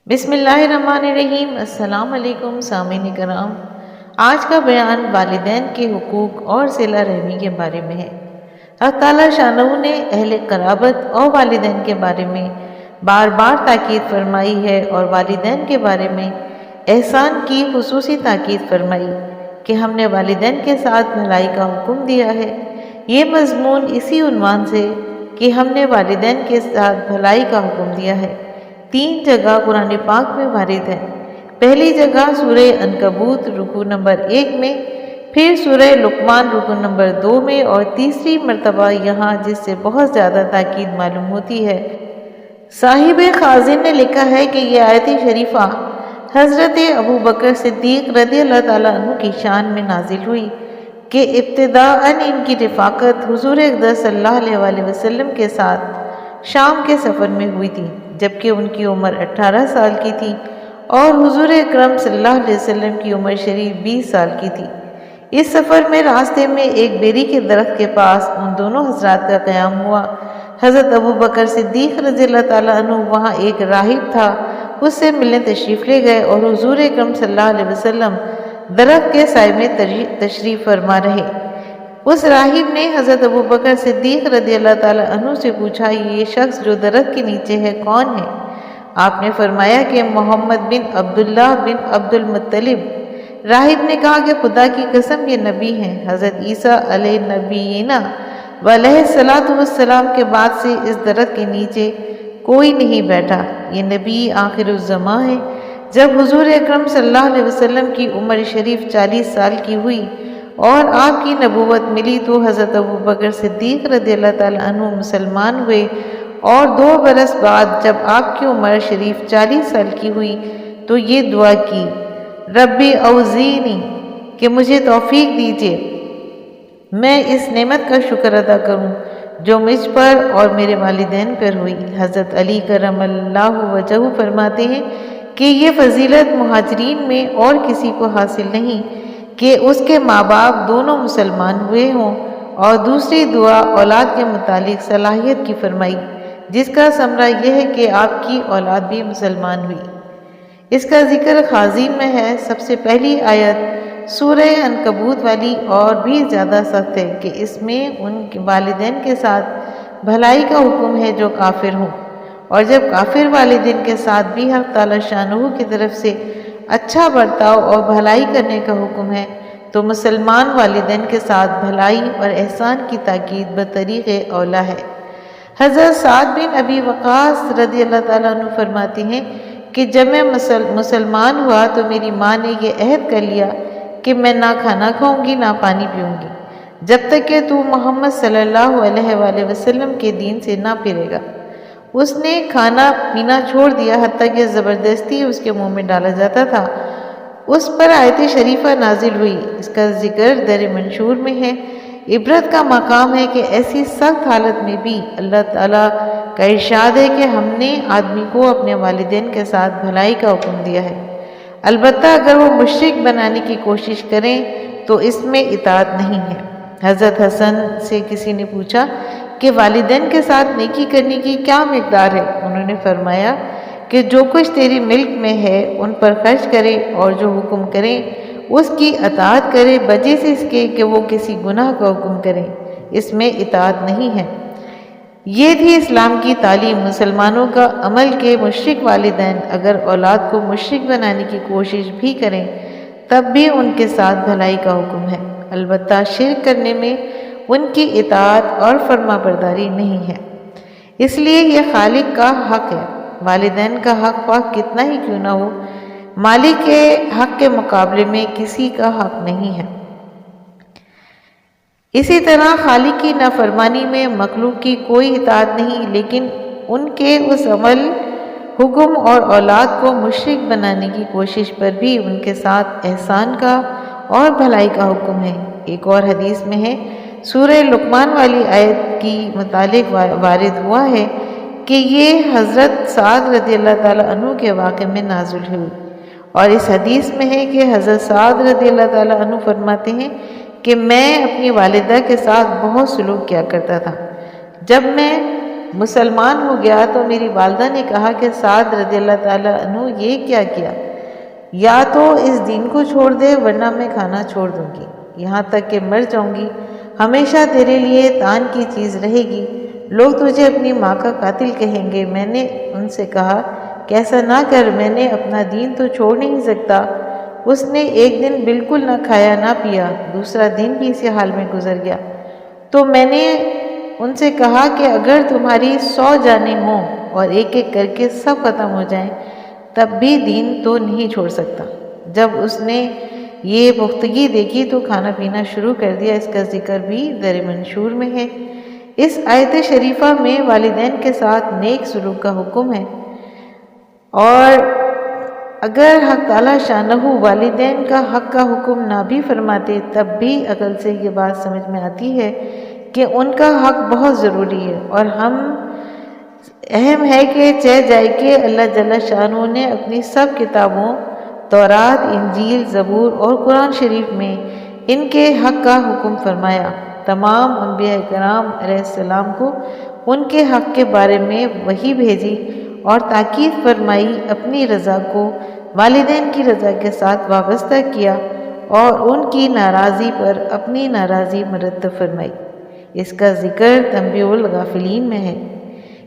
بسم اللہ الرحمن الرحیم۔ السلام علیکم سامعین کرام۔ آج کا بیان والدین کے حقوق اور صلہ رحمی کے بارے میں ہے۔ اللہ تعالیٰ شانہ نے اہل قرابت اور والدین کے بارے میں بار بار تاکید فرمائی ہے اور والدین کے بارے میں احسان کی خصوصی تاکید فرمائی کہ ہم نے والدین کے ساتھ بھلائی کا حکم دیا ہے۔ یہ مضمون اسی عنوان سے کہ ہم نے والدین کے ساتھ بھلائی کا حکم دیا ہے 3 جگہ قرآن پاک میں وارد ہے۔ پہلی جگہ سورہ عنکبوت رکوع نمبر 1 میں، پھر سورہ لقمان رکوع نمبر 2 میں، اور تیسری مرتبہ یہاں جس سے بہت زیادہ تاکید معلوم ہوتی ہے۔ صاحب خازن نے لکھا ہے کہ یہ آیت شریفہ حضرت ابوبکر صدیق رضی اللہ تعالیٰ عنہ کی شان میں نازل ہوئی کہ ابتداءً ان کی رفاقت حضور اقدس صلی اللہ علیہ وسلم کے ساتھ شام کے سفر میں ہوئی تھی، جبکہ ان کی عمر 18 سال کی تھی اور حضور اکرم صلی اللہ علیہ وسلم کی عمر شریف 20 سال کی تھی۔ اس سفر میں راستے میں ایک بیری کے درخت کے پاس ان دونوں حضرات کا قیام ہوا۔ حضرت ابوبکر صدیق رضی اللہ تعالیٰ عنہ وہاں ایک راہب تھا، اس سے ملنے تشریف لے گئے اور حضور اکرم صلی اللہ علیہ وسلم درخت کے سائے میں تشریف فرما رہے۔ اس راہب نے حضرت ابوبکر صدیق رضی اللہ تعالیٰ عنہ سے پوچھا، یہ شخص جو درخت کے نیچے ہے کون ہے؟ آپ نے فرمایا کہ محمد بن عبداللہ بن عبد المطلب۔ راہب نے کہا کہ خدا کی قسم یہ نبی ہیں۔ حضرت عیسیٰ علیہ نبینا وعلیہ الصلاۃ والسلام کے بعد سے اس درخت کے نیچے کوئی نہیں بیٹھا۔ یہ نبی آخر الزماں ہے۔ جب حضور اکرم صلی اللہ علیہ وسلم کی عمر شریف 40 سال کی ہوئی اور آپ کی نبوت ملی تو حضرت ابوبکر صدیق رضی اللہ تعالیٰ عنہ مسلمان ہوئے، اور 2 برس بعد جب آپ کی عمر شریف 40 سال کی ہوئی تو یہ دعا کی، ربی اوزینی، کہ مجھے توفیق دیجیے میں اس نعمت کا شکر ادا کروں جو مجھ پر اور میرے والدین پر ہوئی۔ حضرت علی کرم اللہ وجہہ فرماتے ہیں کہ یہ فضیلت مہاجرین میں اور کسی کو حاصل نہیں کہ اس کے ماں باپ دونوں مسلمان ہوئے ہوں، اور دوسری دعا اولاد کے متعلق صلاحیت کی فرمائی، جس کا ثمرہ یہ ہے کہ آپ کی اولاد بھی مسلمان ہوئی۔ اس کا ذکر خازین میں ہے۔ سب سے پہلی آیت سورہ عنکبوت والی اور بھی زیادہ سخت ہے کہ اس میں ان کے والدین کے ساتھ بھلائی کا حکم ہے جو کافر ہوں، اور جب کافر والدین کے ساتھ بھی حق تعالی شانہ کی طرف سے اچھا برتاؤ اور بھلائی کرنے کا حکم ہے تو مسلمان والدین کے ساتھ بھلائی اور احسان کی تاکید بطریق اولیٰ ہے۔ حضرت سعد بن ابی وقاص رضی اللہ تعالیٰ عنہ فرماتے ہیں کہ جب میں مسلمان ہوا تو میری ماں نے یہ عہد کر لیا کہ میں نہ کھانا کھاؤں گی نہ پانی پیوں گی جب تک کہ تو محمد صلی اللہ علیہ وآلہ وسلم کے دین سے نہ پھرے گا۔ اس نے کھانا پینا چھوڑ دیا حتیٰ کہ زبردستی اس کے منہ میں ڈالا جاتا تھا۔ اس پر آیت شریفہ نازل ہوئی۔ اس کا ذکر در منشور میں ہے۔ عبرت کا مقام ہے کہ ایسی سخت حالت میں بھی اللہ تعالیٰ کا ارشاد ہے کہ ہم نے آدمی کو اپنے والدین کے ساتھ بھلائی کا حکم دیا ہے، البتہ اگر وہ مشرک بنانے کی کوشش کریں تو اس میں اطاعت نہیں ہے۔ حضرت حسن سے کسی نے پوچھا کہ والدین کے ساتھ نیکی کرنے کی کیا مقدار ہے؟ انہوں نے فرمایا کہ جو کچھ تیری ملک میں ہے ان پر خرچ کرے اور جو حکم کریں اس کی اطاعت کرے بجے سے اس کے کہ وہ کسی گناہ کا حکم کریں، اس میں اطاعت نہیں ہے۔ یہ تھی اسلام کی تعلیم۔ مسلمانوں کا عمل کہ مشرک والدین اگر اولاد کو مشرک بنانے کی کوشش بھی کریں تب بھی ان کے ساتھ بھلائی کا حکم ہے، البتہ شرک کرنے میں ان کی اطاعت اور فرما برداری نہیں ہے۔ اس لیے یہ خالق کا حق ہے۔ والدین کا حق خواہ کتنا ہی کیوں نہ ہو، مالک کے حق کے مقابلے میں کسی کا حق نہیں ہے۔ اسی طرح خالق کی نافرمانی میں مخلوق کی کوئی اطاعت نہیں، لیکن ان کے اس عمل، حکم اور اولاد کو مشرک بنانے کی کوشش پر بھی ان کے ساتھ احسان کا اور بھلائی کا حکم ہے۔ ایک اور حدیث میں ہے، سورہ لقمان والی آیت کی متعلق وارد ہوا ہے کہ یہ حضرت سعد رضی اللہ تعالیٰ عنہ کے واقعے میں نازل ہوئی، اور اس حدیث میں ہے کہ حضرت سعد رضی اللہ تعالیٰ عنہ فرماتے ہیں کہ میں اپنی والدہ کے ساتھ بہت سلوک کیا کرتا تھا۔ جب میں مسلمان ہو گیا تو میری والدہ نے کہا کہ سعد رضی اللہ تعالیٰ عنہ یہ کیا کیا؟ یا تو اس دین کو چھوڑ دے ورنہ میں کھانا چھوڑ دوں گی، یہاں تک کہ مر جاؤں گی، ہمیشہ تیرے لیے تان کی چیز رہے گی، لوگ تجھے اپنی ماں کا قاتل کہیں گے۔ میں نے ان سے کہا کہ ایسا نہ کر، میں نے اپنا دین تو چھوڑ نہیں سکتا۔ اس نے ایک دن بالکل نہ کھایا نہ پیا، دوسرا دن بھی اسی حال میں گزر گیا۔ تو میں نے ان سے کہا کہ اگر تمہاری 100 جانیں ہوں اور ایک ایک کر کے سب ختم ہو جائیں تب بھی دین تو نہیں چھوڑ سکتا۔ جب اس نے یہ پختگی دیکھی تو کھانا پینا شروع کر دیا۔ اس کا ذکر بھی در منشور میں ہے۔ اس آیت شریفہ میں والدین کے ساتھ نیک سلوک کا حکم ہے، اور اگر حق تعالی شانہ والدین کا حق کا حکم نہ بھی فرماتے تب بھی عقل سے یہ بات سمجھ میں آتی ہے کہ ان کا حق بہت ضروری ہے، اور اہم ہے کہ چہ جائے کہ اللہ جل شانہ نے اپنی سب کتابوں تورات، انجیل، زبور اور قرآن شریف میں ان کے حق کا حکم فرمایا۔ تمام انبیاء کرام علیہ السلام کو ان کے حق کے بارے میں وحی بھیجی اور تاکید فرمائی، اپنی رضا کو والدین کی رضا کے ساتھ وابستہ کیا اور ان کی ناراضی پر اپنی ناراضی مرتب فرمائی۔ اس کا ذکر تنبیہ الغافلین میں ہے۔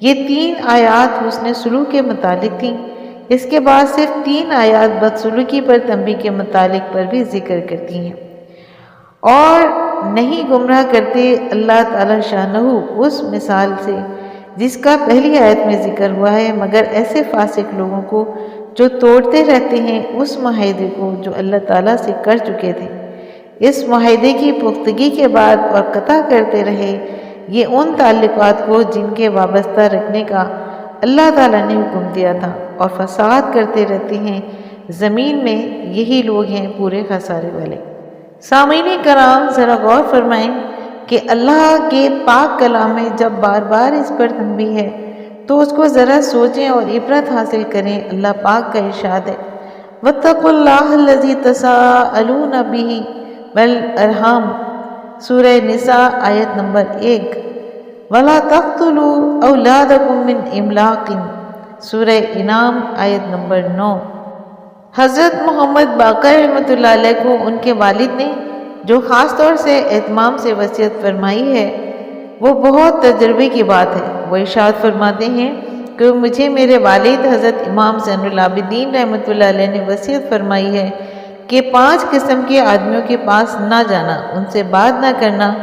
یہ 3 آیات حسن سلوک کے متعلق تھیں۔ اس کے بعد صرف 3 آیات بدسلوکی پر تنبیہ کے متعلق پر بھی ذکر کرتی ہیں، اور نہیں گمراہ کرتے اللہ تعالی شانہ اس مثال سے جس کا پہلی آیت میں ذکر ہوا ہے، مگر ایسے فاسق لوگوں کو جو توڑتے رہتے ہیں اس معاہدے کو جو اللہ تعالیٰ سے کر چکے تھے، اس معاہدے کی پختگی کے بعد اور قطع کرتے رہے یہ ان تعلقات کو جن کے وابستہ رکھنے کا اللہ تعالیٰ نے حکم دیا تھا، اور فساد کرتے رہتے ہیں زمین میں، یہی لوگ ہیں پورے خسارے والے۔ سامعین کرام، ذرا غور فرمائیں کہ اللہ کے پاک کلام میں جب بار بار اس پر تنبیہ ہے تو اس کو ذرا سوچیں اور عبرت حاصل کریں۔ اللہ پاک کا ارشاد ہے، وَاتَّقُوا اللَّهَ الَّذِي تَسَاءَلُونَ بِهِ وَالْأَرْحَامَ، سورہ نساء آیت نمبر 1۔ وَلَا تَقْتُلُوا أَوْلَادَكُم مِّنْ إِمْلَاقٍ، سورہ انعام آیت نمبر 9۔ حضرت محمد باقر رحمۃ اللہ علیہ کو ان کے والد نے جو خاص طور سے اہتمام سے وصیت فرمائی ہے وہ بہت تجربے کی بات ہے۔ وہ ارشاد فرماتے ہیں کہ مجھے میرے والد حضرت امام زین العابدین رحمۃ اللہ علیہ نے وصیت فرمائی ہے کہ 5 قسم کے آدمیوں کے پاس نہ جانا، ان سے بات نہ کرنا،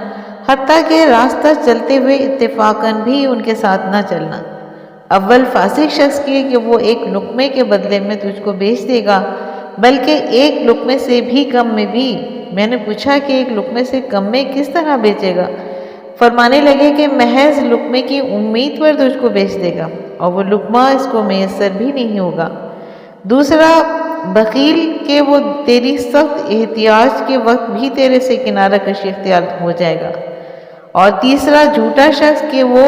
حتیٰ کہ راستہ چلتے ہوئے اتفاقاً بھی ان کے ساتھ نہ چلنا۔ اول فاسق شخص کی کہ وہ ایک لقمے کے بدلے میں تجھ کو بیچ دے گا، بلکہ ایک لقمے سے بھی کم میں بھی۔ میں نے پوچھا کہ ایک لقمے سے کم میں کس طرح بیچے گا؟ فرمانے لگے کہ محض لقمے کی امید پر تجھ کو بیچ دے گا، اور وہ لقمہ اس کو میسر بھی نہیں ہوگا۔ دوسرا بخیل کہ وہ تیری سخت احتیاج کے وقت بھی تیرے سے کنارہ کشی اختیار ہو جائے گا۔ اور تیسرا جھوٹا شخص کہ وہ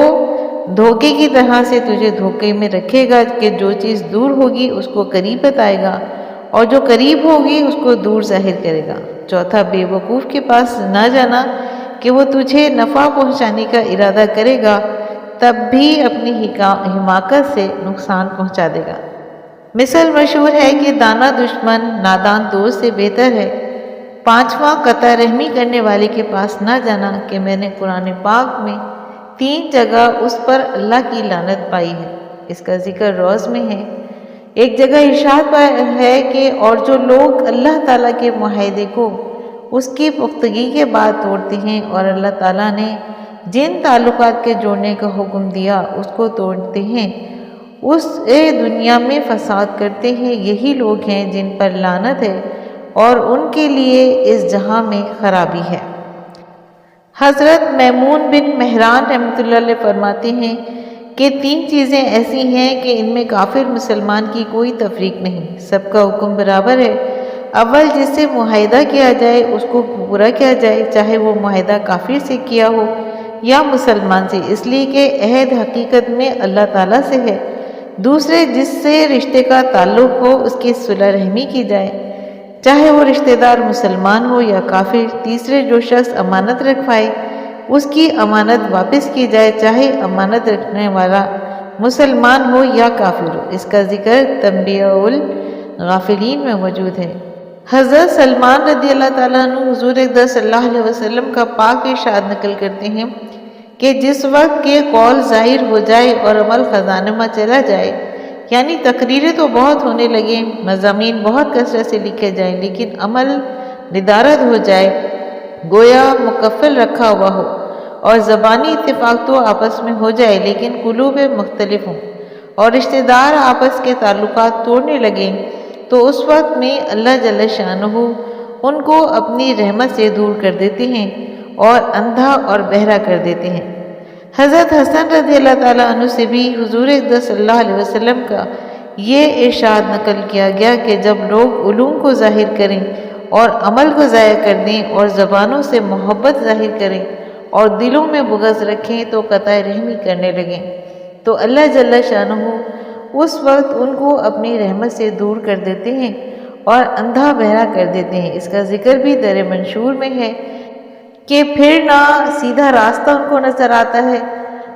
دھوکے کی طرح سے تجھے دھوکے میں رکھے گا کہ جو چیز دور ہوگی اس کو قریب بتائے گا، اور جو قریب ہوگی اس کو دور ظاہر کرے گا۔ چوتھا بے وقوف کے پاس نہ جانا کہ وہ تجھے نفع پہنچانے کا ارادہ کرے گا تب بھی اپنی حماقت سے نقصان پہنچا دے گا۔ مثل مشہور ہے کہ دانا دشمن نادان دوست سے بہتر ہے۔ 5واں قطع رحمی کرنے والے کے پاس نہ جانا کہ میں نے قرآن پاک میں 3 جگہ اس پر اللہ کی لعنت پائی ہے۔ اس کا ذکر روز میں ہے۔ ایک جگہ ارشاد ہے کہ اور جو لوگ اللہ تعالیٰ کے معاہدے کو اس کی پختگی کے بعد توڑتے ہیں اور اللہ تعالیٰ نے جن تعلقات کے جوڑنے کا حکم دیا اس کو توڑتے ہیں، اس دنیا میں فساد کرتے ہیں، یہی لوگ ہیں جن پر لعنت ہے اور ان کے لیے اس جہاں میں خرابی ہے۔ حضرت میمون بن مہران رحمۃ اللہ علیہ فرماتے ہیں کہ 3 چیزیں ایسی ہیں کہ ان میں کافر مسلمان کی کوئی تفریق نہیں، سب کا حکم برابر ہے۔ اول جس سے معاہدہ کیا جائے اس کو پورا کیا جائے، چاہے وہ معاہدہ کافر سے کیا ہو یا مسلمان سے، اس لیے کہ عہد حقیقت میں اللہ تعالیٰ سے ہے۔ دوسرے جس سے رشتے کا تعلق ہو اس کی صلح رحمی کی جائے، چاہے وہ رشتہ دار مسلمان ہو یا کافر۔ تیسرے جو شخص امانت رکھوائے اس کی امانت واپس کی جائے، چاہے امانت رکھنے والا مسلمان ہو یا کافر ہو۔ اس کا ذکر تنبیہ الغافلین میں موجود ہے۔ حضرت سلمان رضی اللہ تعالیٰ عنہ حضور اقدس صلی اللہ علیہ وسلم کا پاک ارشاد نقل کرتے ہیں کہ جس وقت کہ قول ظاہر ہو جائے اور عمل خزانہ میں چلا جائے، یعنی تقریریں تو بہت ہونے لگیں، مضامین بہت کثرت سے لکھے جائیں، لیکن عمل ندارت ہو جائے، گویا مکفل رکھا ہوا ہو، اور زبانی اتفاق تو آپس میں ہو جائے لیکن قلوب مختلف ہوں، اور رشتہ دار آپس کے تعلقات توڑنے لگیں، تو اس وقت میں اللہ جل شانہ ان کو اپنی رحمت سے دور کر دیتے ہیں اور اندھا اور بہرا کر دیتے ہیں۔ حضرت حسن رضی اللہ تعالیٰ عنہ سے بھی حضور اقدس صلی اللہ علیہ وسلم کا یہ ارشاد نقل کیا گیا کہ جب لوگ علوم کو ظاہر کریں اور عمل کو ضائع کر دیں اور زبانوں سے محبت ظاہر کریں اور دلوں میں بغض رکھیں تو قطع رحمی کرنے لگیں، تو اللہ جل شانہ اس وقت ان کو اپنی رحمت سے دور کر دیتے ہیں اور اندھا بہرا کر دیتے ہیں۔ اس کا ذکر بھی در منشور میں ہے کہ پھر نہ سیدھا راستہ ان کو نظر آتا ہے،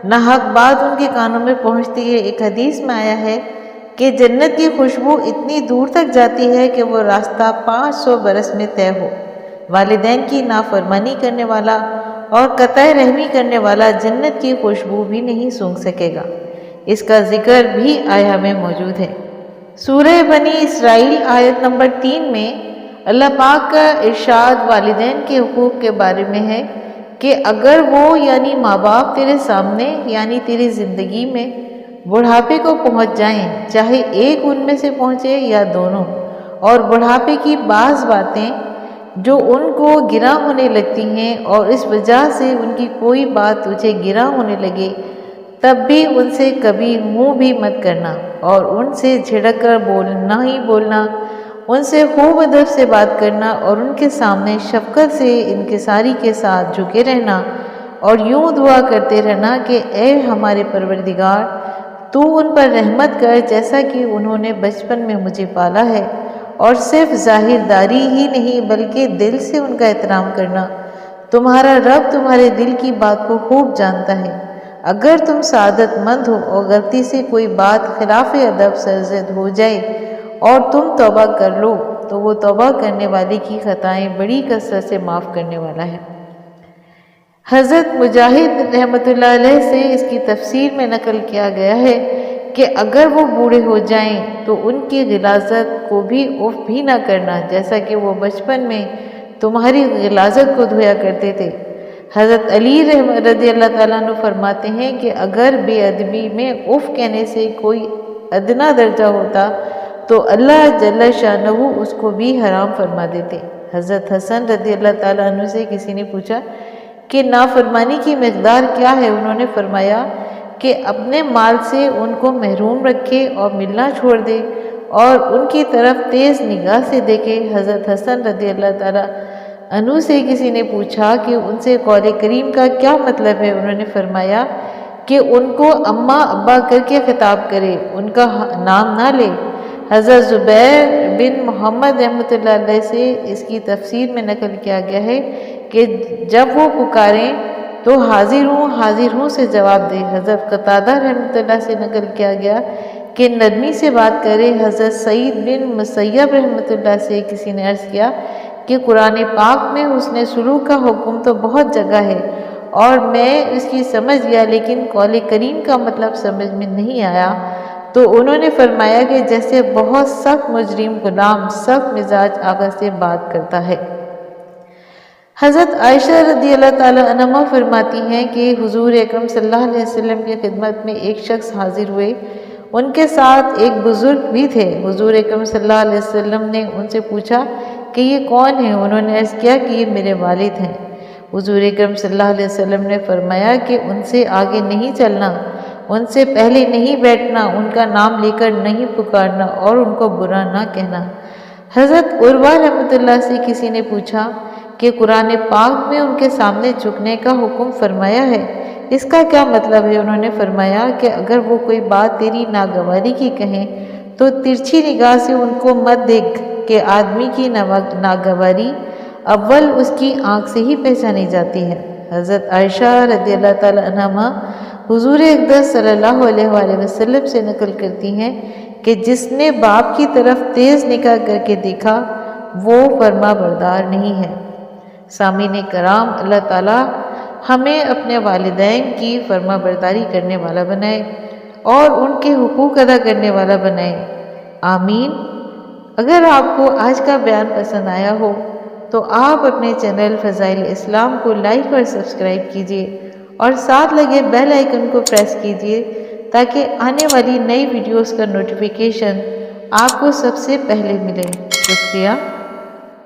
نہ حق بات ان کے کانوں میں پہنچتی ہے۔ ایک حدیث میں آیا ہے کہ جنت کی خوشبو اتنی دور تک جاتی ہے کہ وہ راستہ 500 برس میں طے ہو۔ والدین کی نافرمانی کرنے والا اور قطع رحمی کرنے والا جنت کی خوشبو بھی نہیں سونگھ سکے گا۔ اس کا ذکر بھی آیا میں موجود ہے۔ سورہ بنی اسرائیل آیت نمبر 3 میں اللہ پاک کا ارشاد والدین کے حقوق کے بارے میں ہے کہ اگر وہ یعنی ماں باپ تیرے سامنے یعنی تیری زندگی میں بڑھاپے کو پہنچ جائیں، چاہے ایک ان میں سے پہنچے یا دونوں، اور بڑھاپے کی بعض باتیں جو ان کو گراں ہونے لگتی ہیں اور اس وجہ سے ان کی کوئی بات تجھے گراں ہونے لگے، تب بھی ان سے کبھی منہ بھی مت کرنا، اور ان سے جھڑک کر بولنا ہی بولنا، ان سے خوب ادب سے بات کرنا، اور ان کے سامنے شفقت سے انکساری کے ساتھ جھکے رہنا، اور یوں دعا کرتے رہنا کہ اے ہمارے پروردگار، تو ان پر رحمت کر جیسا کہ انہوں نے بچپن میں مجھے پالا ہے، اور صرف ظاہر داری ہی نہیں بلکہ دل سے ان کا احترام کرنا۔ تمہارا رب تمہارے دل کی بات کو خوب جانتا ہے۔ اگر تم سعادت مند ہو اور غلطی سے کوئی بات خلاف ادب سرزد ہو جائے اور تم توبہ کر لو تو وہ توبہ کرنے والے کی خطائیں بڑی کثرت سے معاف کرنے والا ہے۔ حضرت مجاہد رحمۃ اللہ علیہ سے اس کی تفسیر میں نقل کیا گیا ہے کہ اگر وہ بوڑھے ہو جائیں تو ان کی غلاظت کو بھی اف بھی نہ کرنا، جیسا کہ وہ بچپن میں تمہاری غلاظت کو دھویا کرتے تھے۔ حضرت علی رضی اللہ تعالیٰ عنہ فرماتے ہیں کہ اگر بے ادبی میں اف کہنے سے کوئی ادنا درجہ ہوتا تو اللہ جل شانہ اس کو بھی حرام فرما دیتے۔ حضرت حسن رضی اللہ تعالیٰ عنہ سے کسی نے پوچھا کہ نافرمانی کی مقدار کیا ہے؟ انہوں نے فرمایا کہ اپنے مال سے ان کو محروم رکھے اور ملنا چھوڑ دے اور ان کی طرف تیز نگاہ سے دیکھے۔ حضرت حسن رضی اللہ تعالیٰ عنہ سے کسی نے پوچھا کہ ان سے قول کریم کا کیا مطلب ہے؟ انہوں نے فرمایا کہ ان کو اماں ابا کر کے خطاب کرے، ان کا نام نہ لے۔ حضرت زبیر بن محمد رحمۃ اللہ علیہ سے اس کی تفسیر میں نقل کیا گیا ہے کہ جب وہ پکاریں تو حاضر ہوں سے جواب دے۔ حضرت قتادہ رحمۃ اللہ سے نقل کیا گیا کہ نرمی سے بات کرے۔ حضرت سعید بن مسیب رحمۃ اللہ سے کسی نے عرض کیا کہ قرآن پاک میں حسن سلوک کا حکم تو بہت جگہ ہے اور میں اس کی سمجھ گیا، لیکن قول کریم کا مطلب سمجھ میں نہیں آیا۔ تو انہوں نے فرمایا کہ جیسے بہت سخت مجرم غلام سخت مزاج آقا سے بات کرتا ہے۔ حضرت عائشہ رضی اللہ تعالیٰ عنہا فرماتی ہیں کہ حضور اکرم صلی اللہ علیہ وسلم کی خدمت میں ایک شخص حاضر ہوئے، ان کے ساتھ ایک بزرگ بھی تھے۔ حضور اکرم صلی اللہ علیہ وسلم نے ان سے پوچھا کہ یہ کون ہیں؟ انہوں نے عرض کیا کہ یہ میرے والد ہیں۔ حضور اکرم صلی اللہ علیہ وسلم نے فرمایا کہ ان سے آگے نہیں چلنا، ان سے پہلے نہیں بیٹھنا، ان کا نام لے کر نہیں پکارنا اور ان کو برا نہ کہنا۔ حضرت عروہ رحمۃ اللہ سے کسی نے پوچھا کہ قرآن پاک میں ان کے سامنے جھکنے کا حکم فرمایا ہے، اس کا کیا مطلب ہے؟ انہوں نے فرمایا کہ اگر وہ کوئی بات تیری ناگواری کی کہیں تو ترچھی نگاہ سے ان کو مت دیکھ کہ آدمی کی ناگواری اول اس کی آنکھ سے ہی پہچانی جاتی ہے۔ حضرت عائشہ رضی اللہ تعالیٰ عنہا حضور اقدس صلی اللہ علیہ وآلہ وسلم سے نقل کرتی ہیں کہ جس نے باپ کی طرف تیز نگاہ کر کے دیکھا وہ فرما بردار نہیں ہے۔ سامعین کرام، اللہ تعالیٰ ہمیں اپنے والدین کی فرما برداری کرنے والا بنائے اور ان کے حقوق ادا کرنے والا بنائے، آمین۔ اگر آپ کو آج کا بیان پسند آیا ہو تو آپ اپنے چینل فضائل اسلام کو لائک اور سبسکرائب کیجیے اور ساتھ لگے بیل آئیکن کو پریس کیجیے تاکہ آنے والی نئی ویڈیوز کا نوٹیفیکیشن آپ کو سب سے پہلے ملے۔ شکریہ۔